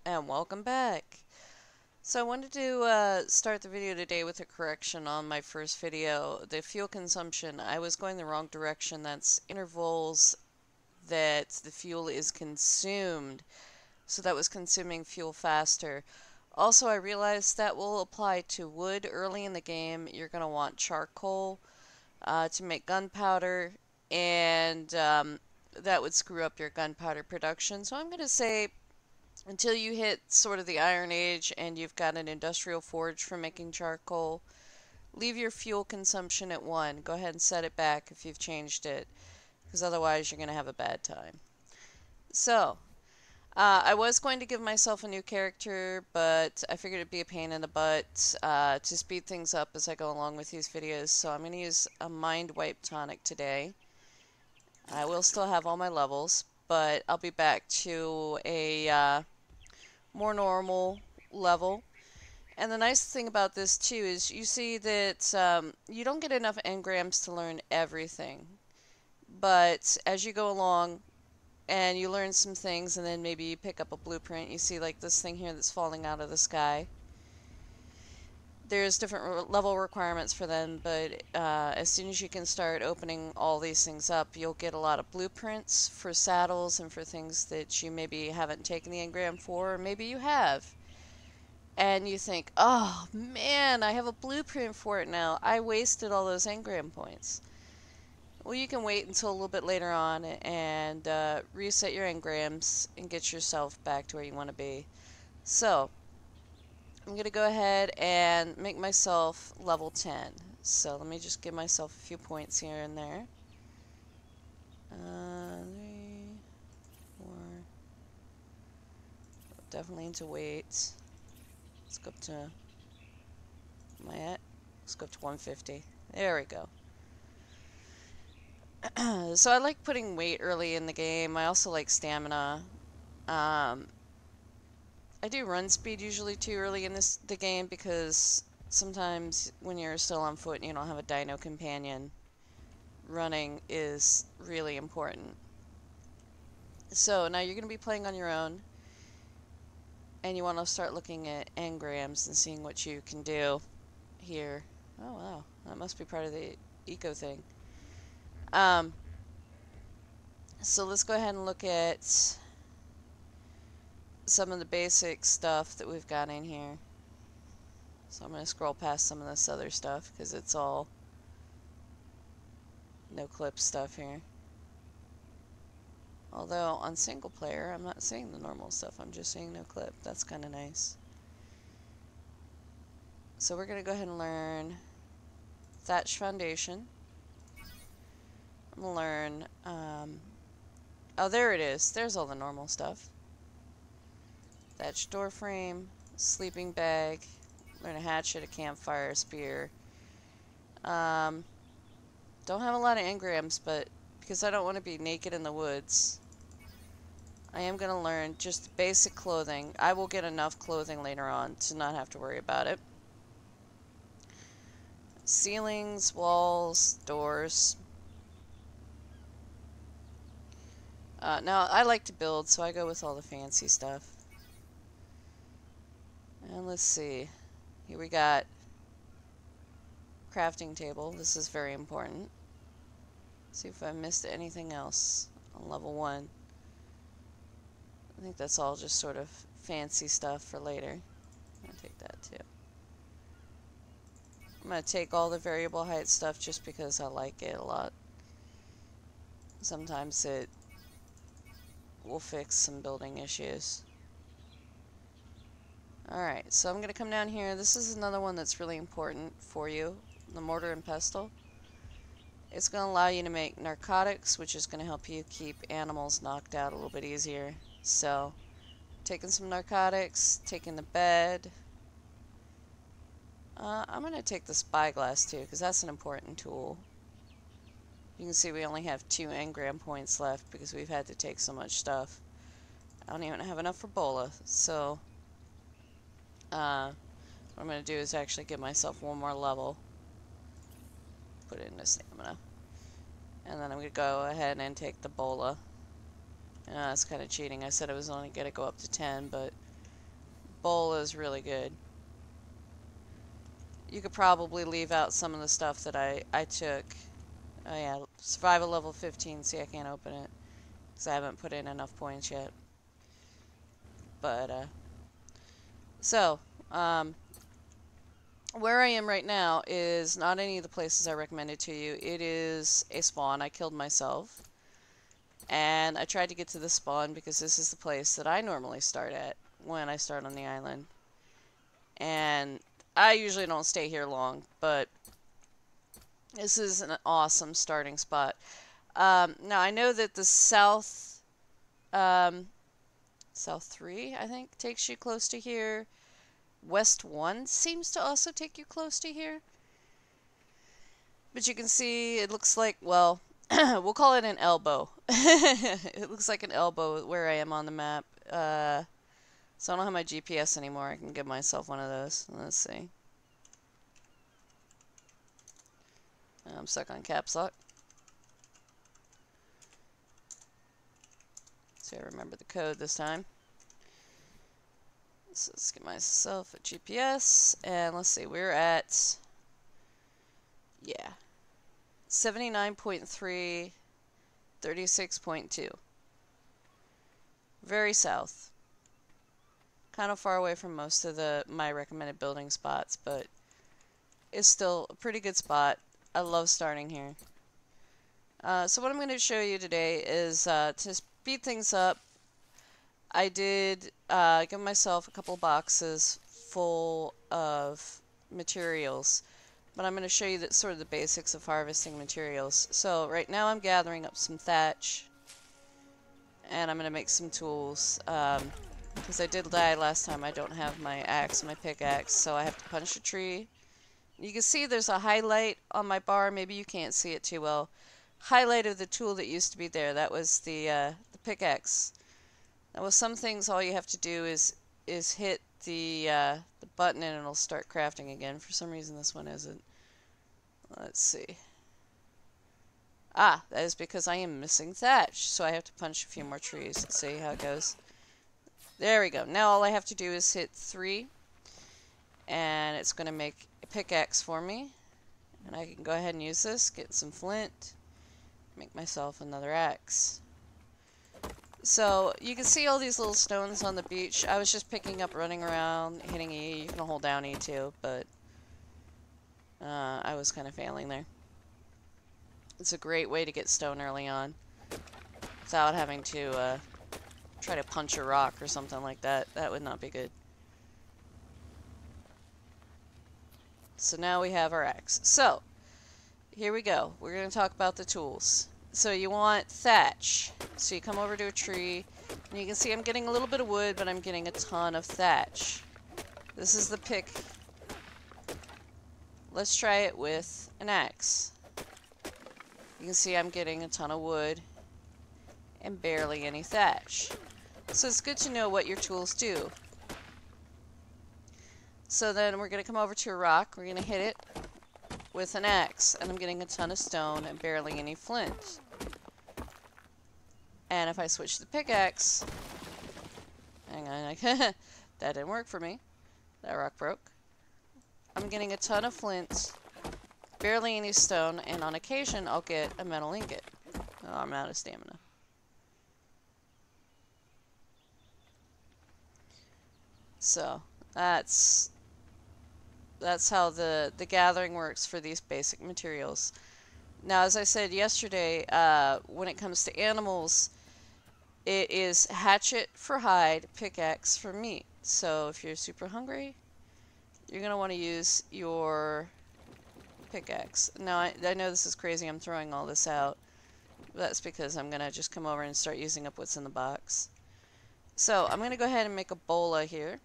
And welcome back. So I wanted to start the video today with a correction on my first video. The fuel consumption, I was going the wrong direction. That's intervals that the fuel is consumed. So that was consuming fuel faster. Also, I realized that will apply to wood early in the game. You're going to want charcoal to make gunpowder, and that would screw up your gunpowder production. So I'm going to say until you hit sort of the Iron Age and you've got an industrial forge for making charcoal, leave your fuel consumption at 1. Go ahead and set it back if you've changed it, because otherwise you're going to have a bad time. So, I was going to give myself a new character, but I figured it'd be a pain in the butt to speed things up as I go along with these videos, so I'm going to use a Mind Wipe tonic today. I will still have all my levels, but I'll be back to a more normal level. And the nice thing about this too is you see that you don't get enough engrams to learn everything. But as you go along and you learn some things and then maybe you pick up a blueprint, you see like this thing here that's falling out of the sky. There's different level requirements for them, but as soon as you can start opening all these things up, you'll get a lot of blueprints for saddles and for things that you maybe haven't taken the engram for, or maybe you have. And you think, oh man, I have a blueprint for it now. I wasted all those engram points. Well, you can wait until a little bit later on and reset your engrams and get yourself back to where you want to be. So, I'm going to go ahead and make myself level 10. So let me just give myself a few points here and there. 3, 4. Definitely need to wait. Let's go up to, am I at? Let's go up to 150. There we go. So I like putting weight early in the game. I also like stamina. I do run speed usually too early in the game because sometimes when you're still on foot and you don't have a dino companion, running is really important. So now you're going to be playing on your own, and you want to start looking at engrams and seeing what you can do here. Oh wow, that must be part of the eco thing. So let's go ahead and look at some of the basic stuff that we've got in here. So I'm going to scroll past some of this other stuff because it's all no clip stuff here. Although on single player, I'm not seeing the normal stuff, I'm just seeing no clip. That's kind of nice. So we're going to go ahead and learn thatch foundation. I'm going to learn, oh there it is, there's all the normal stuff. Thatch door frame, sleeping bag, learn a hatchet, a campfire, a spear. Don't have a lot of engrams, but because I don't want to be naked in the woods, I am going to learn just basic clothing. I will get enough clothing later on to not have to worry about it. Ceilings, walls, doors. Now, I like to build, so I go with all the fancy stuff. And let's see. Here we got crafting table. This is very important. See if I missed anything else on level 1. I think that's all just sort of fancy stuff for later. I'm going to take that too. I'm going to take all the variable height stuff just because I like it a lot. Sometimes it will fix some building issues. Alright, so I'm going to come down here. This is another one that's really important for you, the mortar and pestle. It's going to allow you to make narcotics, which is going to help you keep animals knocked out a little bit easier. So, taking some narcotics, taking the bed. I'm going to take the spyglass too, because that's an important tool. You can see we only have 2 engram points left because we've had to take so much stuff. I don't even have enough for Bola, so what I'm going to do is actually give myself one more level. Put it into stamina. And then I'm going to go ahead and take the Bola. That's kind of cheating. I said I was only going to go up to 10, but bowl is really good. You could probably leave out some of the stuff that I took. Oh yeah, survival level 15. See, I can't open it because I haven't put in enough points yet. But, so, where I am right now is not any of the places I recommended to you. It is a spawn. I killed myself. And I tried to get to the spawn because this is the place that I normally start at when I start on the island. And I usually don't stay here long, but this is an awesome starting spot. Now, I know that the south 3, I think, takes you close to here. West 1 seems to also take you close to here. But you can see it looks like, well, we'll call it an elbow. It looks like an elbow where I am on the map. So I don't have my GPS anymore. I can give myself one of those. Let's see. I'm stuck on caps lock. So I remember the code this time. So let's get myself a GPS. And let's see, we're at, yeah, 79.3, 36.2. Very south. Kind of far away from most of my recommended building spots, but it's still a pretty good spot. I love starting here. So what I'm going to show you today is to speed things up. I did give myself a couple boxes full of materials, but I'm going to show you sort of the basics of harvesting materials. So right now I'm gathering up some thatch, and I'm going to make some tools. Because I did die last time, I don't have my axe and my pickaxe, so I have to punch a tree. You can see there's a highlight on my bar. Maybe you can't see it too well. Highlight of the tool that used to be there. That was the pickaxe. Now with some things, all you have to do is hit the button and it'll start crafting again. For some reason, this one isn't. Let's see. Ah, that is because I am missing thatch, so I have to punch a few more trees. Let's see how it goes. There we go. Now all I have to do is hit 3, and it's going to make a pickaxe for me. And I can go ahead and use this, get some flint, make myself another axe. So you can see all these little stones on the beach. I was just picking up, running around, hitting E. You can hold down E too, but I was kind of failing there. It's a great way to get stone early on without having to try to punch a rock or something like that. That would not be good. So now we have our axe. So, here we go. We're going to talk about the tools. So you want thatch. So you come over to a tree, and you can see I'm getting a little bit of wood, but I'm getting a ton of thatch. This is the pick. Let's try it with an axe. You can see I'm getting a ton of wood and barely any thatch. So it's good to know what your tools do. So then we're going to come over to a rock. We're going to hit it with an axe. And I'm getting a ton of stone and barely any flint. And if I switch to the pickaxe... Hang on. That didn't work for me. That rock broke. I'm getting a ton of flint, barely any stone, and on occasion I'll get a metal ingot. Oh, I'm out of stamina. So, that's how the gathering works for these basic materials. Now, as I said yesterday, when it comes to animals, it is hatchet for hide, pickaxe for meat. So, if you're super hungry, you're going to want to use your pickaxe. Now, I know this is crazy, I'm throwing all this out. But that's because I'm going to just come over and start using up what's in the box. So, I'm going to go ahead and make a bola here.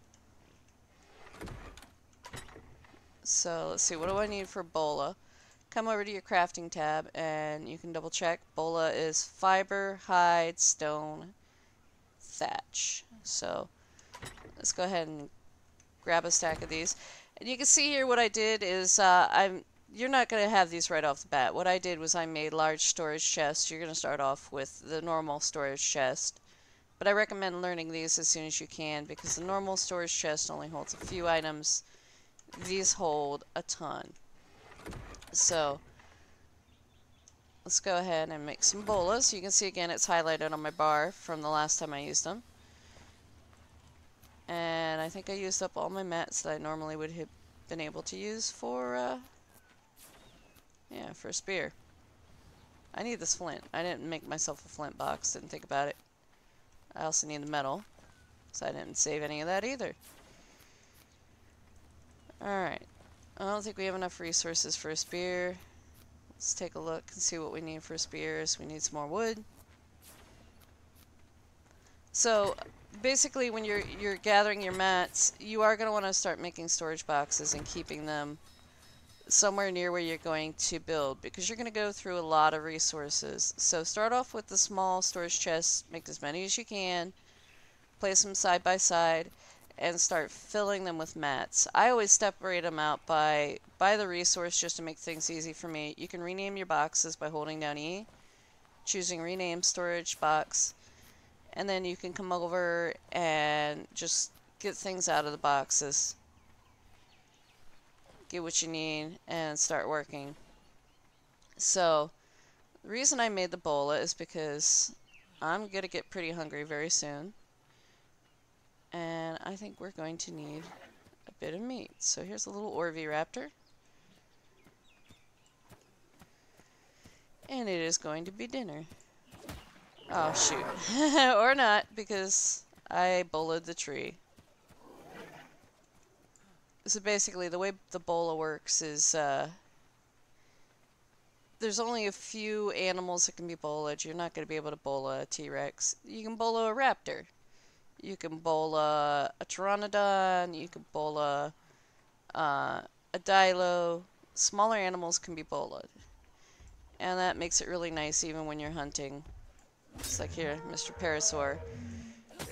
So, let's see, what do I need for bola? Come over to your crafting tab, and you can double check. Bola is fiber, hide, stone, thatch. So, let's go ahead and grab a stack of these. And you can see here what I did is, you're not going to have these right off the bat. What I did was I made large storage chests. You're going to start off with the normal storage chest. But I recommend learning these as soon as you can because the normal storage chest only holds a few items. These hold a ton. So let's go ahead and make some bolas. You can see again it's highlighted on my bar from the last time I used them. And I think I used up all my mats that I normally would have been able to use for, yeah, for a spear. I need this flint. I didn't make myself a flint box, didn't think about it. I also need the metal, so I didn't save any of that either. Alright, I don't think we have enough resources for a spear. Let's take a look and see what we need for spears. We need some more wood. So basically when you're gathering your mats, you are going to want to start making storage boxes and keeping them somewhere near where you're going to build because you're going to go through a lot of resources. So start off with the small storage chests, make as many as you can, place them side by side, and start filling them with mats. I always separate them out by the resource just to make things easy for me. You can rename your boxes by holding down E, choosing rename storage box, and then you can come over and just get things out of the boxes. Get what you need and start working. So the reason I made the bola is because I'm gonna get pretty hungry very soon, and I think we're going to need a bit of meat. So here's a little Orviraptor, and it is going to be dinner. Oh shoot. Or not, because I bolaed the tree. So basically, the way the bola works is, there's only a few animals that can be bolaed. You're not going to be able to bola a T-Rex. You can bola a raptor. You can bola a pteranodon. You can bola a dilo. Smaller animals can be bolaed. And that makes it really nice even when you're hunting. It's like here, Mr. Parasaur.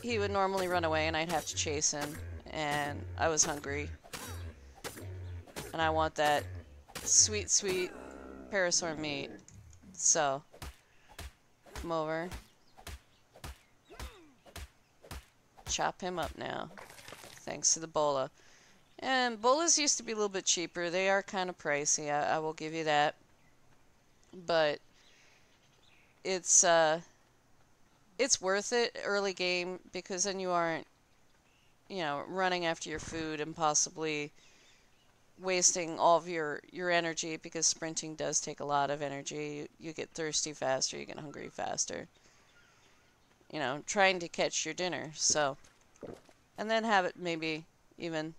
He would normally run away and I'd have to chase him. And I was hungry. And I want that sweet, sweet Parasaur meat. So, come over. Chop him up now. Thanks to the bola. And bolas used to be a little bit cheaper. They are kind of pricey, I will give you that. But it's worth it early game because then you aren't, you know, running after your food and possibly wasting all of your energy because sprinting does take a lot of energy. You get thirsty faster, you get hungry faster. You know, trying to catch your dinner. So, and then have it maybe even,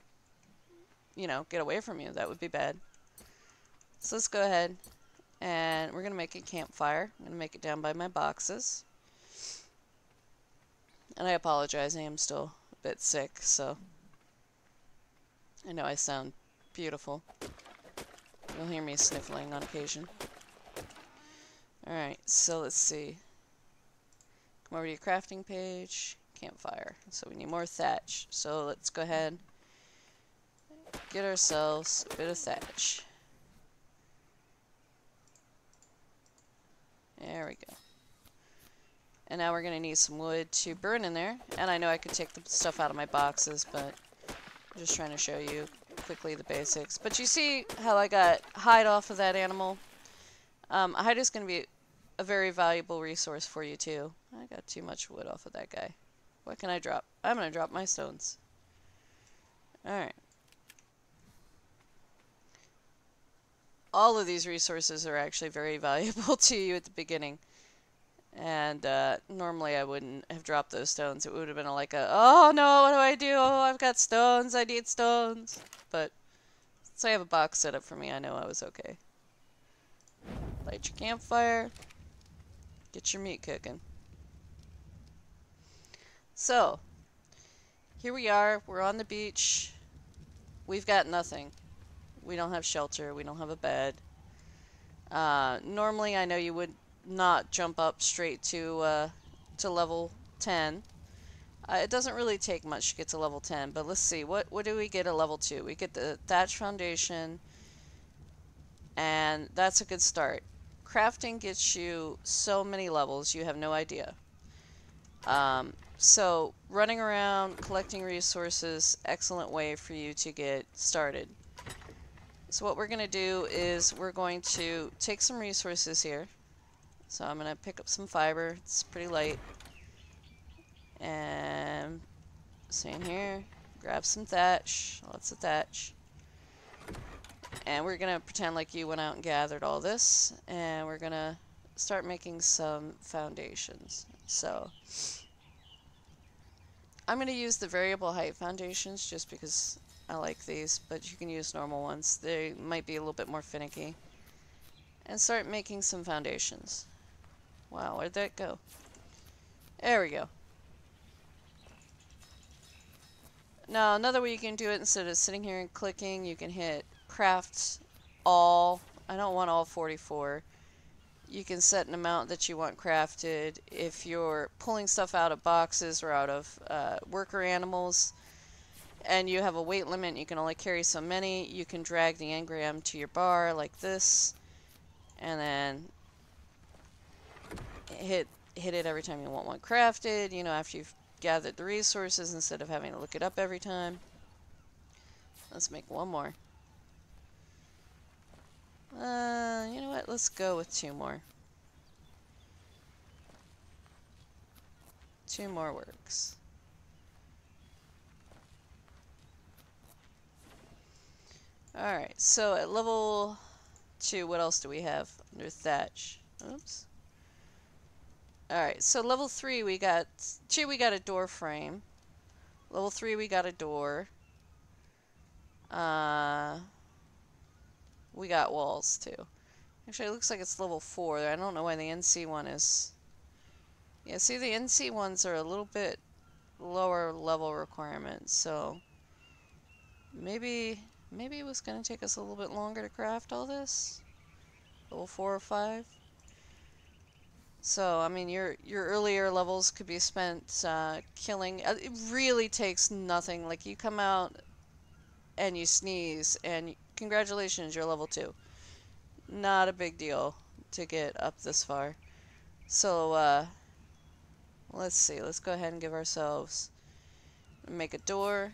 you know, get away from you. That would be bad. So let's go ahead and we're going to make a campfire. I'm going to make it down by my boxes. And I apologize, I am still a bit sick, so I know I sound beautiful. You'll hear me sniffling on occasion. Alright, so let's see. Come over to your crafting page. Campfire. So we need more thatch. So let's go ahead and get ourselves a bit of thatch. There we go. And now we're going to need some wood to burn in there. And I know I could take the stuff out of my boxes, but I'm just trying to show you quickly the basics. But you see how I got hide off of that animal? Hide is going to be a very valuable resource for you too. I got too much wood off of that guy. What can I drop? I'm going to drop my stones. Alright. All of these resources are actually very valuable to you at the beginning. And normally I wouldn't have dropped those stones. It would have been like a, oh no, what do I do? Oh, I've got stones. I need stones. But since I have a box set up for me, I know I was okay. Light your campfire. Get your meat cooking. So, here we are. We're on the beach. We've got nothing. We don't have shelter. We don't have a bed. Normally, I know you would not jump up straight to level 10. It doesn't really take much to get to level 10, but let's see. What do we get at level 2? We get the thatch foundation, and that's a good start. Crafting gets you so many levels, you have no idea. So running around, collecting resources, excellent way for you to get started. So what we're going to do is we're going to take some resources here. So I'm going to pick up some fiber. It's pretty light. And stay in here. Grab some thatch. Lots of thatch. And we're going to pretend like you went out and gathered all this. And we're going to start making some foundations. So I'm going to use the variable height foundations just because I like these, but you can use normal ones. They might be a little bit more finicky. And start making some foundations. Wow, where'd that go? There we go. Now, another way you can do it, instead of sitting here and clicking, you can hit craft all. I don't want all 44. You can set an amount that you want crafted. If you're pulling stuff out of boxes or out of worker animals, and you have a weight limit, you can only carry so many, you can drag the engram to your bar like this, and then hit it every time you want one crafted, you know, after you've gathered the resources instead of having to look it up every time. Let's make one more. You know what? Let's go with 2 more. 2 more works. Alright, so at level 2, what else do we have under thatch? Oops. Alright, so level 3 we got 2, we got a door frame. Level 3 we got a door. We got walls too. Actually, it looks like it's level 4. I don't know why the NC one is... Yeah, see, the NC ones are a little bit lower level requirements, so maybe it was going to take us a little bit longer to craft all this. Level 4 or 5. So, I mean, your earlier levels could be spent killing. It really takes nothing. Like, you come out and you sneeze, and congratulations, you're level 2. Not a big deal to get up this far. So, let's see. Let's go ahead and give ourselves... Make a door.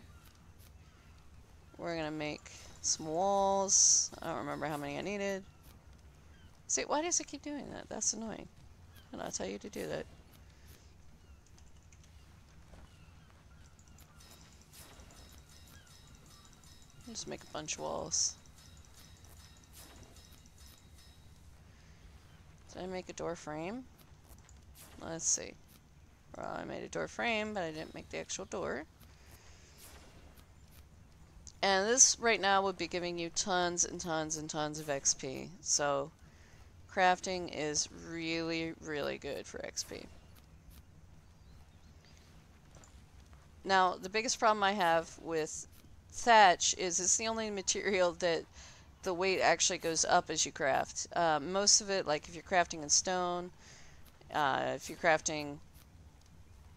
We're going to make some walls. I don't remember how many I needed. See, why does it keep doing that? That's annoying. And I'll tell you to do that. Just make a bunch of walls. Did I make a door frame? Let's see. Well, I made a door frame, but I didn't make the actual door. And this right now would be giving you tons and tons and tons of XP. So crafting is really, really good for XP. Now, the biggest problem I have with thatch is it's the only material that the weight actually goes up as you craft. Most of it, like if you're crafting in stone, if you're crafting,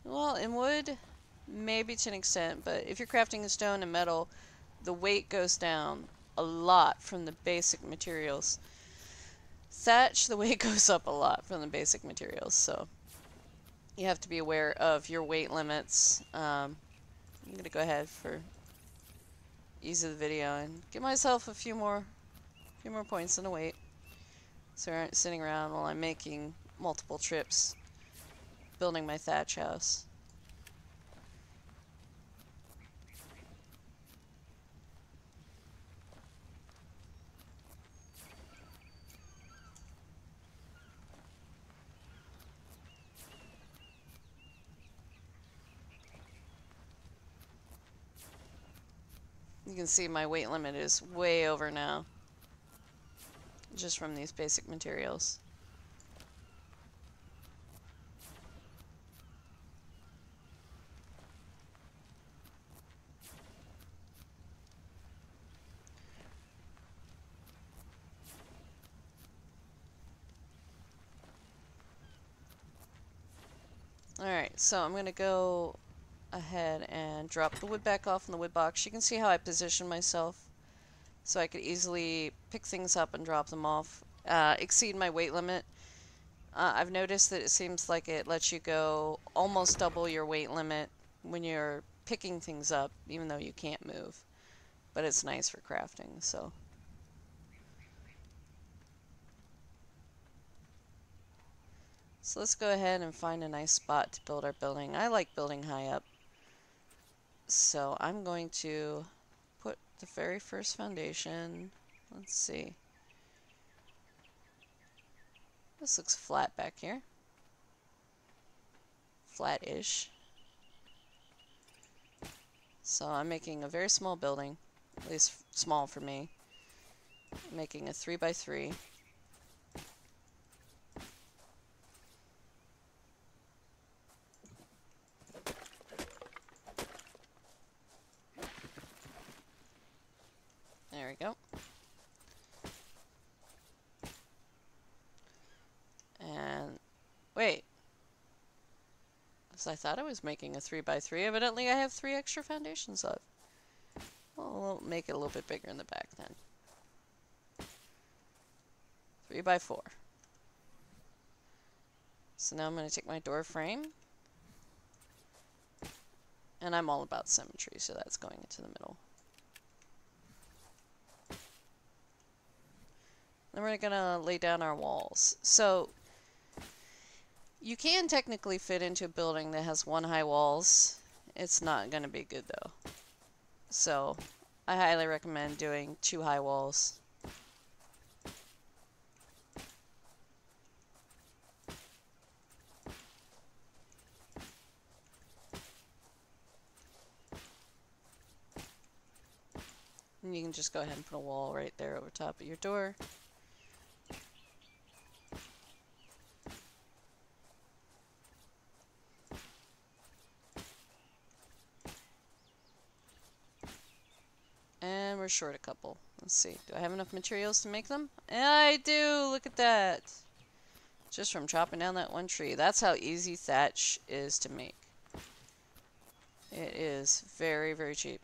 well, in wood, maybe to an extent, but if you're crafting in stone and metal, the weight goes down a lot from the basic materials. Thatch, the weight goes up a lot from the basic materials, so you have to be aware of your weight limits. I'm going to go ahead for ease of the video and give myself a few more points in the weight, so I aren't sitting around while I'm making multiple trips building my thatch house. You can see my weight limit is way over now, just from these basic materials. Alright, so I'm going to go ahead and drop the wood back off in the wood box. You can see how I position myself so I could easily pick things up and drop them off. Exceed my weight limit. I've noticed that it seems like it lets you go almost double your weight limit when you're picking things up, even though you can't move. But it's nice for crafting, so. So let's go ahead and find a nice spot to build our building. I like building high up. So I'm going to put the very first foundation. Let's see. This looks flat back here. Flat-ish. So I'm making a very small building, at least small for me. I'm making a 3x3. There we go. And wait. Because I thought I was making a 3x3. Evidently I have 3 extra foundations left. Well, we'll make it a little bit bigger in the back then. 3x4. So now I'm going to take my door frame. And I'm all about symmetry, so that's going into the middle. Then we're going to lay down our walls. So you can technically fit into a building that has 1 high walls. It's not going to be good though. So I highly recommend doing 2 high walls. And you can just go ahead and put a wall right there over top of your door. And we're short a couple. Let's see. Do I have enough materials to make them? I do! Look at that! Just from chopping down that one tree. That's how easy thatch is to make. It is very, very cheap.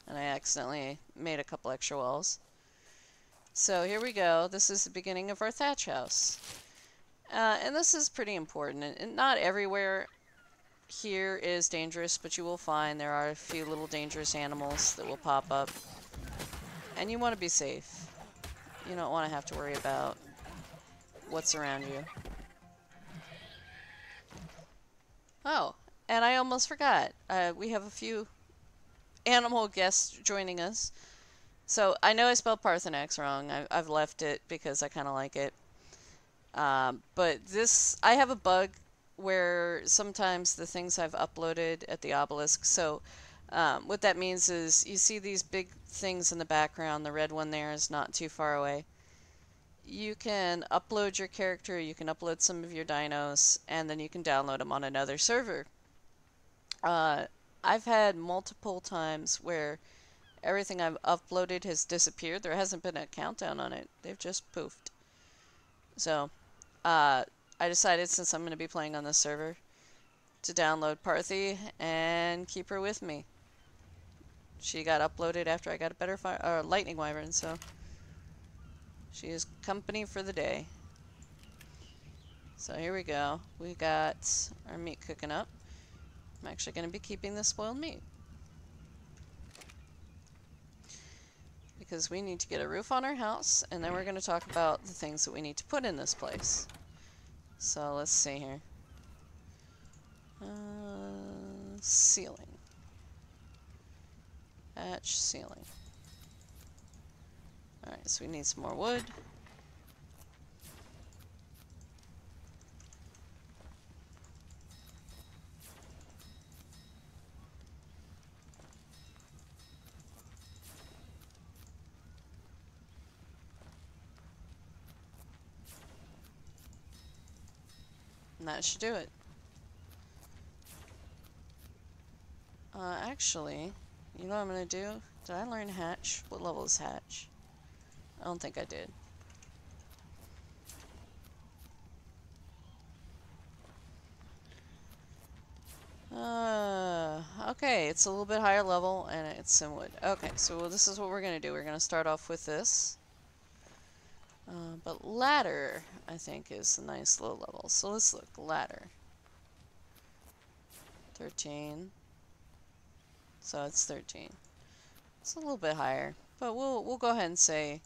And I accidentally made a couple extra walls. So here we go. This is the beginning of our thatch house. And this is pretty important. And not everywhere here is dangerous, but you will find there are a few little dangerous animals that will pop up. And you want to be safe. You don't want to have to worry about what's around you. Oh, and I almost forgot. We have a few animal guests joining us. So I know I spelled Parthenax wrong. I've left it because I kind of like it. But this, I have a bug where sometimes the things I've uploaded at the obelisk. So what that means is you see these big things in the background. The red one there is not too far away. You can upload your character, you can upload some of your dinos, and then you can download them on another server. I've had multiple times where everything I've uploaded has disappeared. There hasn't been a countdown on it. They've just poofed. So, I decided, since I'm going to be playing on this server, to download Parthy and keep her with me. She got uploaded after I got a better lightning wyvern, so she is company for the day. So here we go. We got our meat cooking up. I'm actually going to be keeping the spoiled meat, because we need to get a roof on our house, and then we're going to talk about the things that we need to put in this place. So let's see here. Ceiling. Hatch ceiling. Alright, so we need some more wood. And that should do it. Actually, you know what I'm going to do? Did I learn hatch? What level is hatch? I don't think I did. Okay, it's a little bit higher level, and it's some wood. Okay, so this is what we're gonna do. We're gonna start off with this. But ladder, I think, is a nice low level. So let's look. Ladder. 13. So it's 13. It's a little bit higher, but we'll go ahead and say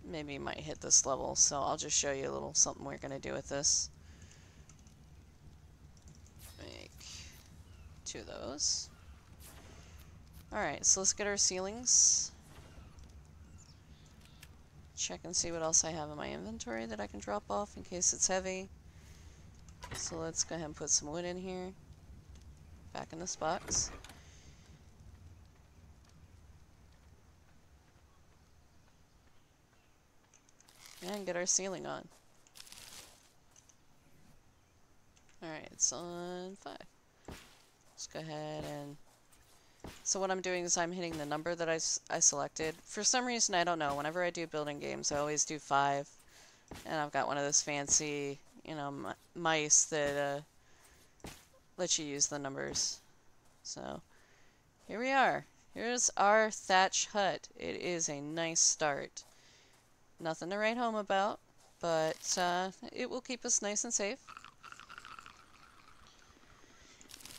maybe it might hit this level. So I'll just show you a little something we're gonna do with this. Make 2 of those. Alright, so let's get our ceilings. Check and see what else I have in my inventory that I can drop off in case it's heavy. So let's go ahead and put some wood in here. Back in this box. And get our ceiling on. Alright, it's on 5. Let's go ahead and... So what I'm doing is I'm hitting the number that I selected. For some reason, I don't know. Whenever I do building games, I always do 5. And I've got one of those fancy, you know, mice that let you use the numbers. So, here we are. Here's our thatch hut. It is a nice start. Nothing to write home about, but it will keep us nice and safe.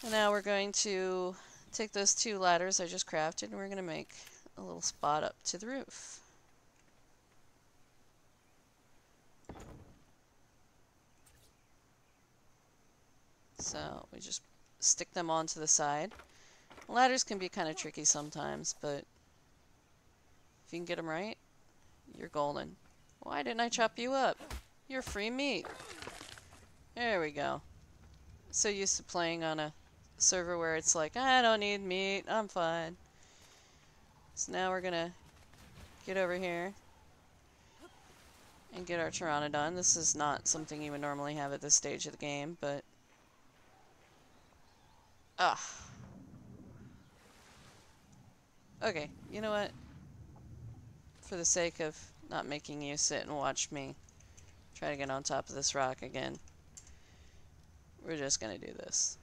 And now we're going to take those 2 ladders I just crafted, and we're going to make a little spot up to the roof. So we just stick them onto the side. Ladders can be kind of tricky sometimes, but if you can get them right, you're golden. Why didn't I chop you up? You're free meat. There we go. So used to playing on a server where it's like, I don't need meat, I'm fine. So now we're gonna get over here and get our pteranodon. This is not something you would normally have at this stage of the game, but... Okay, you know what? For the sake of not making you sit and watch me try to get on top of this rock again, we're just gonna do this.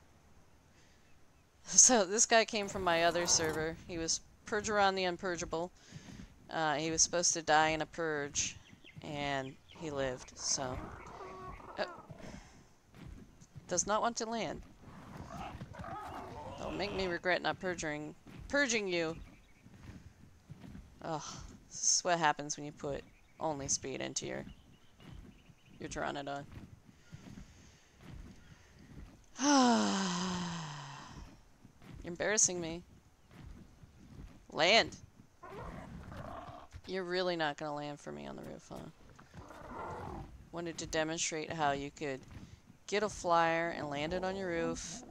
So this guy came from my other server. He was Purgeron the Unpurgeable. He was supposed to die in a purge, and he lived, so... Does not want to land. Don't make me regret not purging you. Ugh, this is what happens when you put only speed into your pteranodon. You're embarrassing me. Land! You're really not gonna land for me on the roof, huh? Wanted to demonstrate how you could get a flyer and land it on your roof.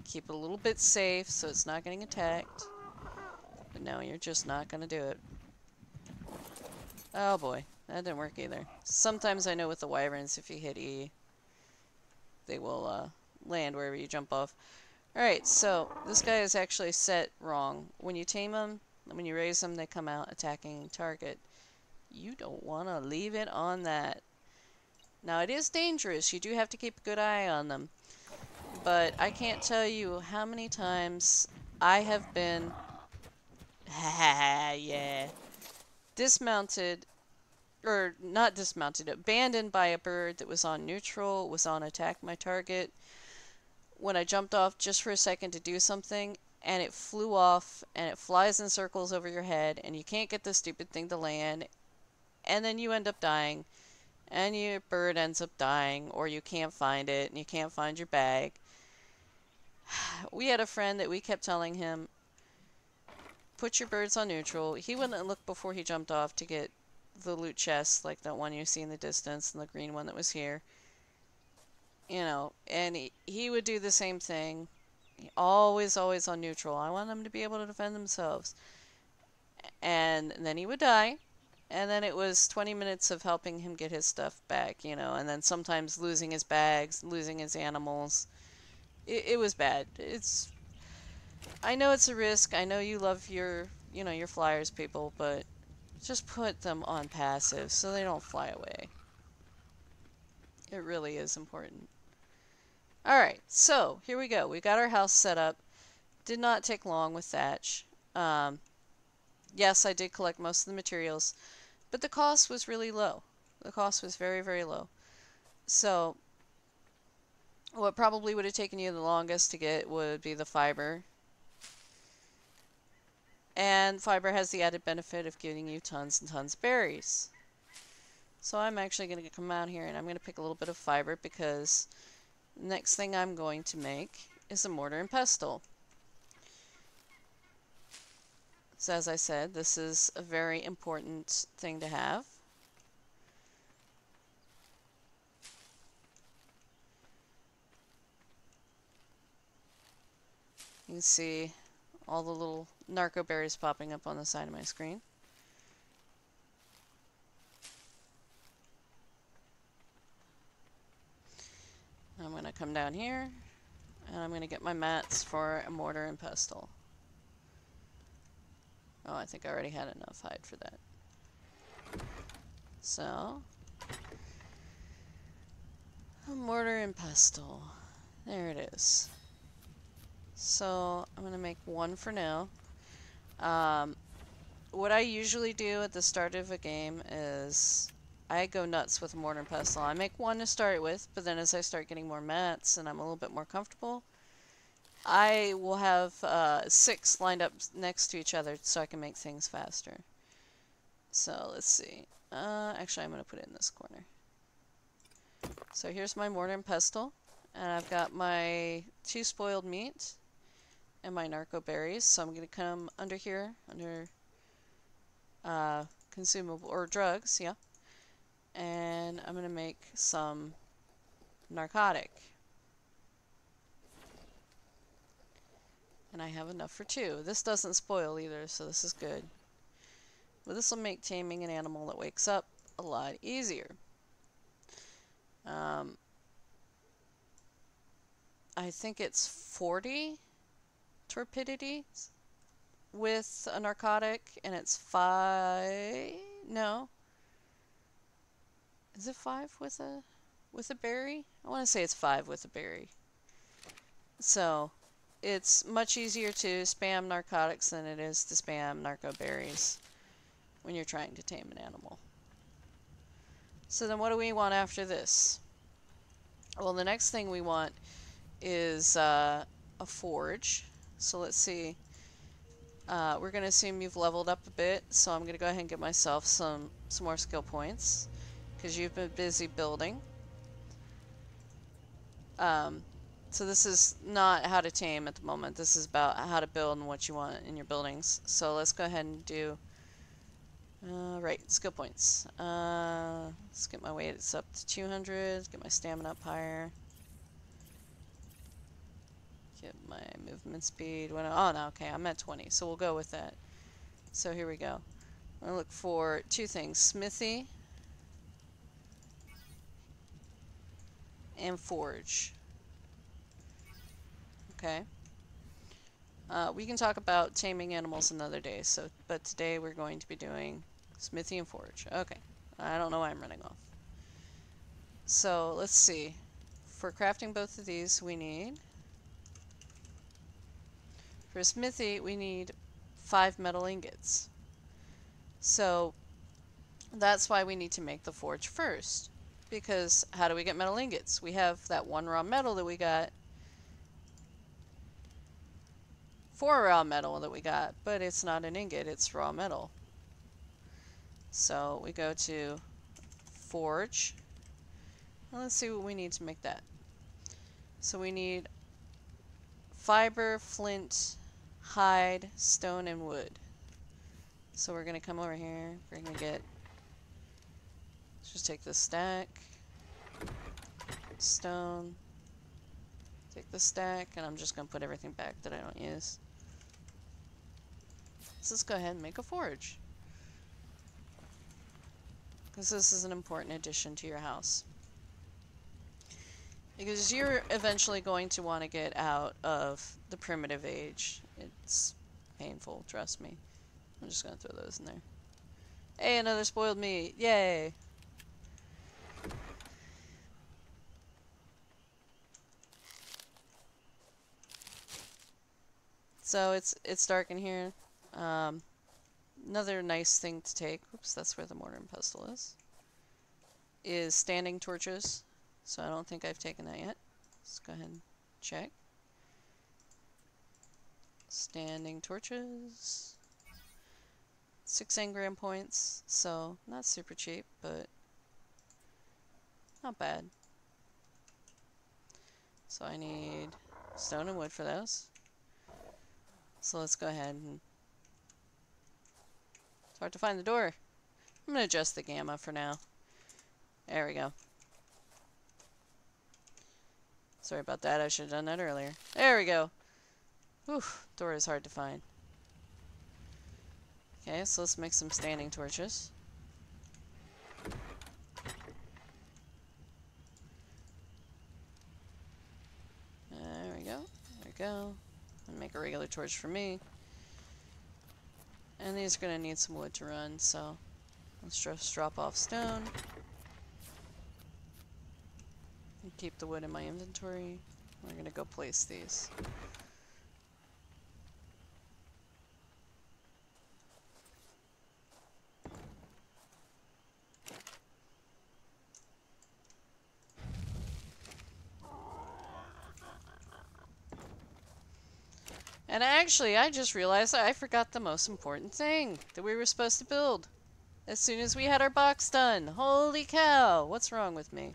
Keep it a little bit safe so it's not getting attacked. But no, you're just not gonna do it. Oh boy, that didn't work either. Sometimes I know with the wyverns, if you hit E, they will land wherever you jump off. Alright, so this guy is actually set wrong. When you tame them, when you raise them, they come out attacking target. You don't want to leave it on that. Now, it is dangerous. You do have to keep a good eye on them. But I can't tell you how many times I have been... yeah. Dismounted, or not dismounted, abandoned by a bird that was on neutral, was on attack my target. When I jumped off just for a second to do something, and it flew off, and it flies in circles over your head, and you can't get the stupid thing to land, and then you end up dying, and your bird ends up dying, or you can't find it, and you can't find your bag. We had a friend that we kept telling him, put your birds on neutral. He wouldn't look before he jumped off to get the loot chest, like that one you see in the distance, and the green one that was here. You know, and he would do the same thing. Always on neutral. I want them to be able to defend themselves. And then he would die. And then it was 20 minutes of helping him get his stuff back, you know. And then sometimes losing his bags, losing his animals. It was bad. I know it's a risk. I know you love your flyers, people. But just put them on passive so they don't fly away. It really is important. Alright, so here we go. We got our house set up. Did not take long with thatch. Yes, I did collect most of the materials, but the cost was really low. The cost was very, very low. So, what probably would have taken you the longest to get would be the fiber. And fiber has the added benefit of giving you tons and tons of berries. So I'm actually going to come out here and I'm going to pick a little bit of fiber because the next thing I'm going to make is a mortar and pestle. So as I said, this is a very important thing to have. You can see all the little narco berries popping up on the side of my screen. I'm going to come down here and I'm going to get my mats for a mortar and pestle. Oh, I think I already had enough hide for that. So, a mortar and pestle. There it is. So, I'm going to make one for now. What I usually do at the start of a game is I go nuts with a mortar and pestle. I make one to start with, but then as I start getting more mats and I'm a little bit more comfortable, I will have 6 lined up next to each other so I can make things faster. So let's see. Actually, I'm going to put it in this corner. So here's my mortar and pestle, and I've got my 2 spoiled meat and my narco berries. So I'm going to come under here, under consumable or drugs, yeah. And I'm going to make some narcotic. And I have enough for 2. This doesn't spoil either, so this is good. But this will make taming an animal that wakes up a lot easier. I think it's 40 torpidity with a narcotic, and it's 5... No. Is it 5 with a berry? I want to say it's 5 with a berry. So, it's much easier to spam narcotics than it is to spam narco berries when you're trying to tame an animal. So then what do we want after this? Well, the next thing we want is a forge. So let's see. We're going to assume you've leveled up a bit, so I'm going to go ahead and get myself some more skill points because you've been busy building. So this is not how to tame at the moment. This is about how to build and what you want in your buildings. So let's go ahead and do right, skill points. Let's get my weights up to 200, get my stamina up higher. Get my movement speed. Oh no, okay, I'm at 20, so we'll go with that. So here we go. I'm going to look for 2 things, smithy and forge. Okay. We can talk about taming animals another day, but today we're going to be doing smithy and forge. Okay. I don't know why I'm running off. So, let's see. For crafting both of these, we need... For smithy, we need 5 metal ingots. So, that's why we need to make the forge first. Because how do we get metal ingots? We have that 1 raw metal that we got. 4 raw metal that we got, but it's not an ingot, it's raw metal. So we go to forge. Well, let's see what we need to make that. So we need fiber, flint, hide, stone, and wood. So we're going to come over here. We're going to get... Let's just take this stack. Stone. Take the stack, and I'm just going to put everything back that I don't use. Let's go ahead and make a forge. Because this is an important addition to your house. Because you're eventually going to want to get out of the primitive age. It's painful, trust me. I'm just going to throw those in there. Hey, another spoiled meat. Yay! So it's dark in here. Another nice thing to take, oops, that's where the mortar and pestle is standing torches. So I don't think I've taken that yet. Let's go ahead and check. Standing torches. 6 engram points, so not super cheap, but not bad. So I need stone and wood for those. So let's go ahead and... It's hard to find the door. I'm going to adjust the gamma for now. There we go. Sorry about that, I should have done that earlier. There we go. Whew, door is hard to find. Okay, so let's make some standing torches. There we go. There we go. And make a regular torch for me. And these are going to need some wood to run, so let's just drop off stone. And keep the wood in my inventory. We're going to go place these. And actually, I just realized I forgot the most important thing that we were supposed to build as soon as we had our box done. Holy cow, what's wrong with me?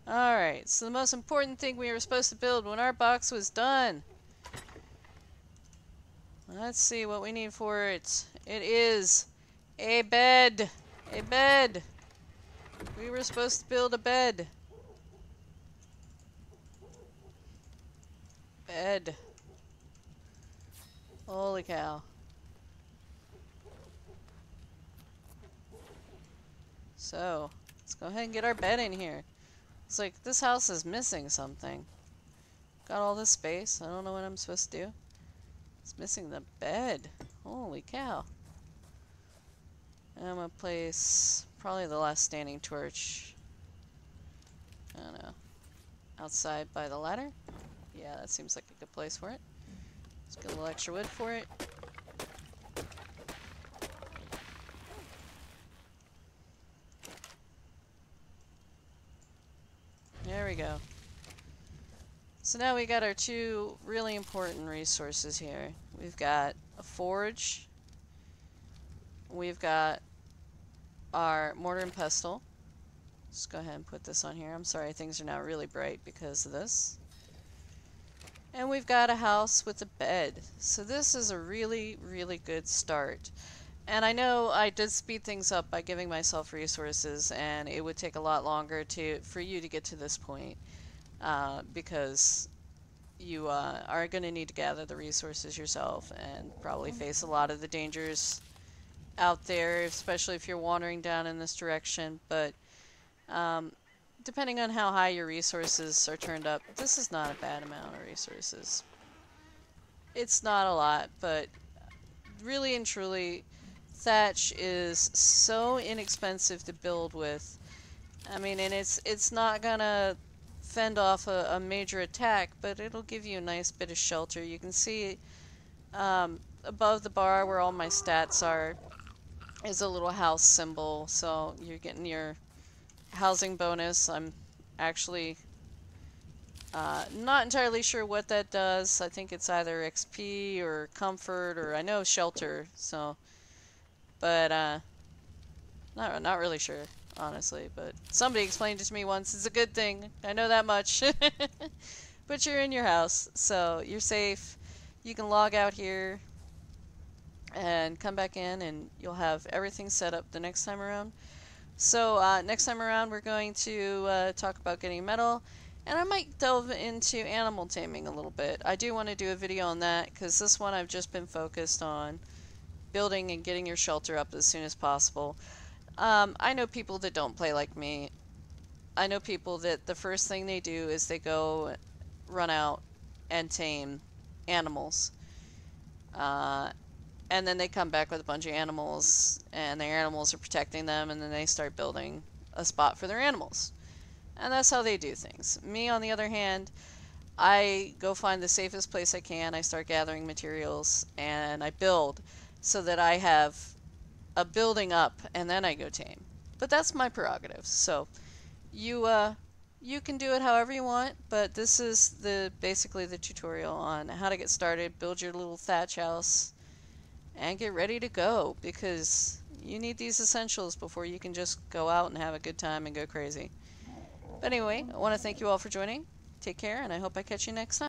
Alright, so the most important thing we were supposed to build when our box was done. Let's see what we need for it. It is a bed. A bed. We were supposed to build a bed. Bed. Holy cow. So, let's go ahead and get our bed in here. It's like, this house is missing something. Got all this space. I don't know what I'm supposed to do. It's missing the bed. Holy cow. And I'm gonna place probably the last standing torch. I don't know. Outside by the ladder? Yeah, that seems like a good place for it. Let's get a little extra wood for it. There we go. So now we got our two really important resources here. We've got a forge. We've got our mortar and pestle. Let's go ahead and put this on here. I'm sorry, things are not really bright because of this. And we've got a house with a bed. So this is a really, really good start. And I know I did speed things up by giving myself resources, and it would take a lot longer for you to get to this point. Because you are going to need to gather the resources yourself and probably face a lot of the dangers out there, especially if you're wandering down in this direction. But depending on how high your resources are turned up, this is not a bad amount of resources. It's not a lot, but really and truly, thatch is so inexpensive to build with. I mean, and it's not gonna fend off a major attack, but it'll give you a nice bit of shelter. You can see above the bar where all my stats are is a little house symbol, so you're getting your housing bonus. I'm actually not entirely sure what that does. I think it's either XP or comfort, or I know shelter, so, but not really sure, honestly, but somebody explained it to me once. It's a good thing. I know that much. But you're in your house, so you're safe. You can log out here and come back in, and you'll have everything set up the next time around. So next time around we're going to talk about getting metal, and I might delve into animal taming a little bit. I do want to do a video on that, because this one I've just been focused on building and getting your shelter up as soon as possible. I know people that don't play like me. I know people that the first thing they do is they go run out and tame animals. And then they come back with a bunch of animals, and their animals are protecting them, and then they start building a spot for their animals. And that's how they do things. Me, on the other hand, I go find the safest place I can, I start gathering materials, and I build so that I have a building up, and then I go tame. But that's my prerogative, so you can do it however you want, but this is basically the tutorial on how to get started, build your little thatch house, and get ready to go, because you need these essentials before you can just go out and have a good time and go crazy. But anyway, I want to thank you all for joining. Take care, and I hope I catch you next time.